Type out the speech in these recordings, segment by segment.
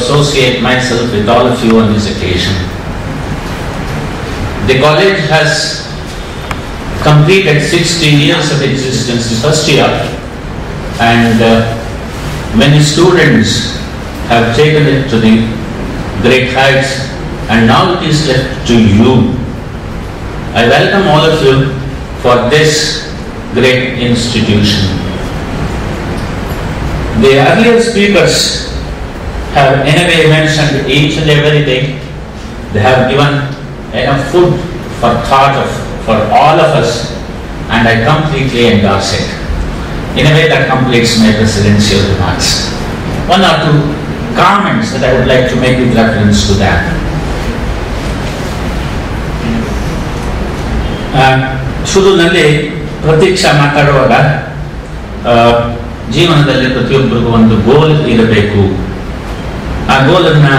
associate myself with all of you on this occasion. The college has completed 60 years of existence the first year, and many students have taken it to the great heights, and now it is left to you. I welcome all of you for this great institution. The earlier speakers have anyway mentioned each and everything. They have given enough food for thought for all of us, and I completely endorse it. In a way, that completes my presidential remarks. One or two comments that I would like to make with reference to that. ಶುರುವಿನಲ್ಲಿ Pratiksha ಮಾತಾಡುವಾಗ ಜೀವನದಲ್ಲಿ ಪ್ರತಿಯೊಬ್ಬರಿಗೂ ಒಂದು ಗೋಲ್ ಇರಬೇಕು. ಆ ಗೋಲನ್ನು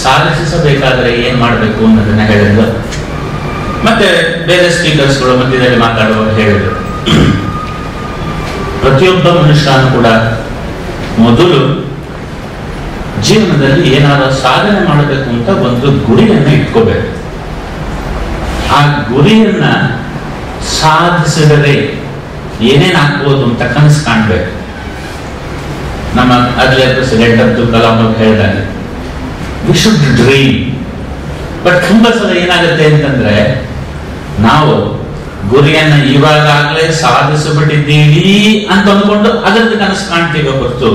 ಸಾಧಿಸಬೇಕಾದರೆ ಏನು ಮಾಡಬೇಕು ಅನ್ನೋದನ್ನ ಹೇಳಿದ್ರು. ಮತ್ತೆ ಬೇರೆ ಸ್ಪೀಕರ್ಸ್ಗಳು ಮಧ್ಯದಲ್ಲಿ ಮಾತಾಡುವಾಗ ಹೇಳಿದರು, ಪ್ರತಿಯೊಬ್ಬ ಮನುಷ್ಯನು ಕೂಡ ಮೊದಲು ಜೀವನದಲ್ಲಿ ಏನಾದರೂ ಸಾಧನೆ ಮಾಡಬೇಕು ಅಂತ ಒಂದು ಗುರಿಯನ್ನು ಇಟ್ಕೋಬೇಕು. ಆ ಗುರಿಯನ್ನ ಸಾಧಿಸಿದರೆ ಏನೇನಾಗ್ಬೋದು ಅಂತ ಕನಸು ಕಾಣಬೇಕು. ನಮ್ಮ ಅರ್ಲಿ ಪ್ರೆಸಿಡೆಂಟ್ ಅಬ್ದುಲ್ ಕಲಾಂ ಅವರು ಹೇಳಿದಾಗೆ, ವಿ ಶುಡ್ ಡ್ರೀಮ್. ಬಟ್ ತುಂಬಾ ಸಲ ಏನಾಗುತ್ತೆ ಅಂತಂದ್ರೆ, ನಾವು ಗುರಿಯನ್ನ ಇವಾಗಲೇ ಸಾಧಿಸಿಬಿಟ್ಟಿದ್ದೀವಿ ಅಂತ ಅಂದ್ಕೊಂಡು ಅದರದ್ದು ಕನಸು ಕಾಣ್ತೀವಿ ಹೊರತು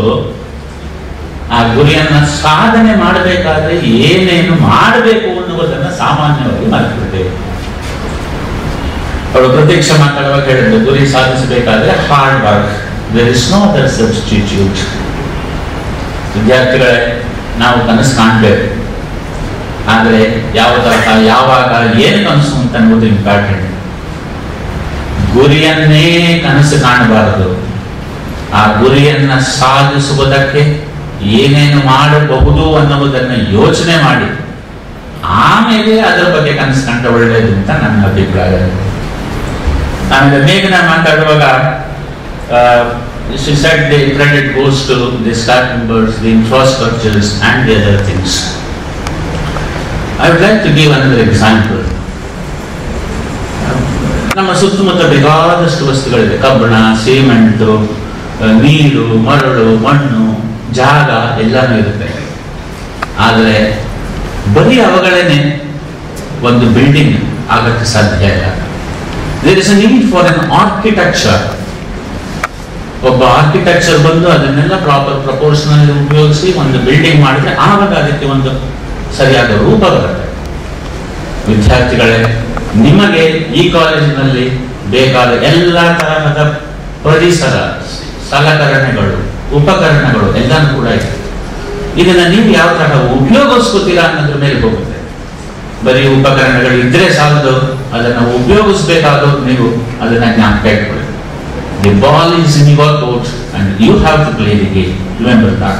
ಆ ಗುರಿಯನ್ನ ಸಾಧನೆ ಮಾಡಬೇಕಾದ್ರೆ ಏನೇನು ಮಾಡಬೇಕು ಅನ್ನುವುದನ್ನು ಸಾಮಾನ್ಯವಾಗಿ ಮರೆತುಬಿಡ್ತೇವೆ. ಅವಳು ಪ್ರತೀಕ್ಷೆ ಮಾತಾಡುವಾಗ ಹೇಳಿದ್ರು, ಗುರಿ ಸಾಧಿಸಬೇಕಾದ್ರೆ hard work, there is no other substitute. ವಿದ್ಯಾರ್ಥಿಗಳೇ, ನಾವು ಕನಸು ಕಾಣಬೇಕು, ಆದರೆ ಯಾವ ತರಹ, ಯಾವಾಗ, ಏನು ಕನಸು ಅಂತ ಅನ್ನೋದು ಇಂಪಾರ್ಟೆಂಟ್. ಗುರಿಯನ್ನೇ ಕನಸು ಕಾಣಬಾರದು. ಆ ಗುರಿಯನ್ನ ಸಾಧಿಸುವುದಕ್ಕೆ ಏನೇನು ಮಾಡಬಹುದು ಅನ್ನುವುದನ್ನು ಯೋಚನೆ ಮಾಡಿ ಆಮೇಲೆ ಅದರ ಬಗ್ಗೆ ಕನಸು ಕಂಡ ಒಳ್ಳೆಯದು ಅಂತ ನನ್ನ ಅಭಿಪ್ರಾಯ. ಆಮೇಲೆ ಮೇಘನ ಮಾತಾಡುವಾಗ she said the credit goes to the staff members, the infrastructures and the other things. I would like to give another example. ನಮ್ಮ ಸುತ್ತಮುತ್ತ ಬೇಕಾದಷ್ಟು ವಸ್ತುಗಳಿದೆ. ಕಬ್ಬಣ, ಸಿಮೆಂಟು, ನೀರು, ಮರಳು, ಮಣ್ಣು, ಜಾಗ ಎಲ್ಲಾನು ಇರುತ್ತೆ. ಆದರೆ ಬರೀ ಅವುಗಳೇನೆ ಒಂದು ಬಿಲ್ಡಿಂಗ್ ಆಗಕ್ಕೆ ಸಾಧ್ಯ ಇಲ್ಲ. There is a need for an architecture. ಒಬ್ಬ ಆರ್ಕಿಟೆಕ್ಚರ್ ಬಂದು ಅದನ್ನೆಲ್ಲ ಪ್ರಾಪರ್ ಪ್ರಪೋರ್ಷನಲ್ ಉಪಯೋಗಿಸಿ ಒಂದು ಬಿಲ್ಡಿಂಗ್ ಮಾಡಿದ್ರೆ ಆವಾಗ ಅದಕ್ಕೆ ಒಂದು ಸರಿಯಾದ ರೂಪ ಬರುತ್ತೆ. ವಿದ್ಯಾರ್ಥಿಗಳೇ, ನಿಮಗೆ ಈ ಕಾಲೇಜಿನಲ್ಲಿ ಬೇಕಾದ ಎಲ್ಲ ತರಹದ ಪರಿಸರ, ಸಲಕರಣೆಗಳು, ಉಪಕರಣಗಳು ಎಲ್ಲಾನು ಕೂಡ ಇದೆ. ಇದನ್ನ ನೀವು ಯಾವ ತರಹ ಉಪಯೋಗಿಸ್ಕೋತೀರಾ ಅನ್ನೋದ್ರ ಮೇಲೆ ಹೋಗುತ್ತೆ. ಬರೀ ಉಪಕರಣಗಳು ಇದ್ರೆ ಸಾಲದು, ಅದನ್ನು ಉಪಯೋಗಿಸ್ಬೇಕಾದ್ರು ನೀವು ಅದನ್ನ ಜ್ಞಾಪಕ ಇಟ್ಕೊಳ್ಳಿ. The ball is in your court and you have to play the game. Remember that.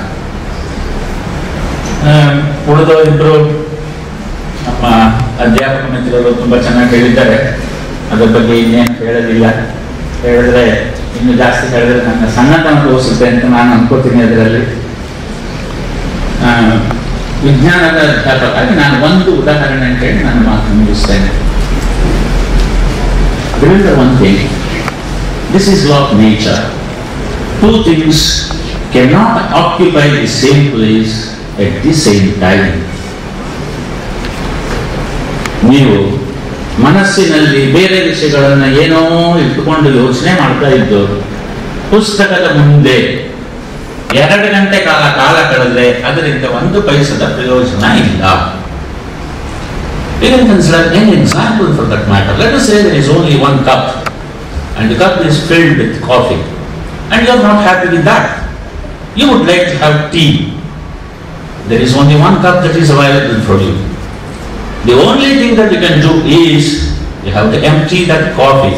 ಉಳಿದ ಇಬ್ಬರು ನಮ್ಮ ಅಧ್ಯಾಪಕ ಮಿತ್ರರು ತುಂಬಾ ಚೆನ್ನಾಗಿ ಹೇಳಿದ್ದಾರೆ. ಅದರ ಬಗ್ಗೆ ಇನ್ನೇನು ಹೇಳೋದಿಲ್ಲ. ಹೇಳಿದ್ರೆ ಇನ್ನು ಜಾಸ್ತಿ ಹೇಳಿದ್ರೆ ನನ್ನ ಸಣ್ಣತನ ತೋರಿಸುತ್ತೆ ಅಂತ ನಾನು ಅನ್ಕೋತೀನಿ. ಅದರಲ್ಲಿ ವಿಜ್ಞಾನದ ಅಧ್ಯಾಪಕ ನಾನು ಒಂದು ಉದಾಹರಣೆ ಅಂತ ಹೇಳಿ ನನ್ನ ಮಾತು ಮುಗಿಸ್ತೇನೆ. Remember one thing. This is law of nature. Two things cannot occupy the same place at the same time. ನೀವು ಮನಸ್ಸಿನಲ್ಲಿ ಬೇರೆ ವಿಷಯಗಳನ್ನ ಏನೋ ಇಟ್ಟುಕೊಂಡು ಯೋಚನೆ ಮಾಡ್ತಾ ಇದ್ದು ಪುಸ್ತಕದ ಮುಂದೆ 2 ಗಂಟೆ ಕಾಲ ಕಳೆದ್ರೆ ಅದರಿಂದ ಒಂದು ಪೈಸದ ಪ್ರಯೋಜನ ಇಲ್ಲ. You can consider any example for that matter. Let us say there is only one cup and the cup is filled with coffee and you are not happy with that. You would like to have tea. There is only one cup that is available for you. The only thing that you can do is you have to empty that coffee